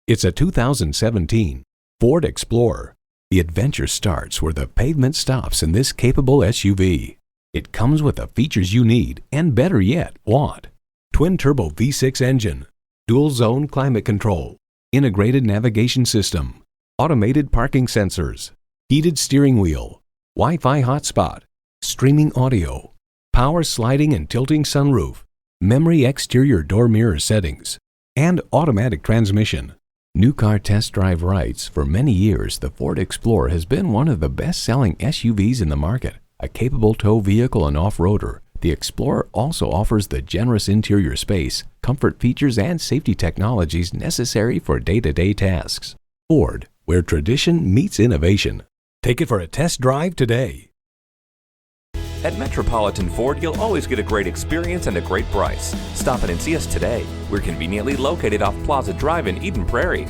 It's a 2017 Ford Explorer. The adventure starts where the pavement stops in this capable SUV. It comes with the features you need and, better yet, want. Twin-turbo V6 engine, dual-zone climate control, integrated navigation system, automated parking sensors, heated steering wheel, Wi-Fi hotspot, streaming audio, power sliding and tilting sunroof, memory exterior door mirror settings, and automatic transmission. New Car Test Drive writes, for many years, the Ford Explorer has been one of the best-selling SUVs in the market. A capable tow vehicle and off-roader, the Explorer also offers the generous interior space, comfort features, and safety technologies necessary for day-to-day tasks. Ford, where tradition meets innovation. Take it for a test drive today. At Metropolitan Ford, you'll always get a great experience and a great price. Stop in and see us today. We're conveniently located off Plaza Drive in Eden Prairie.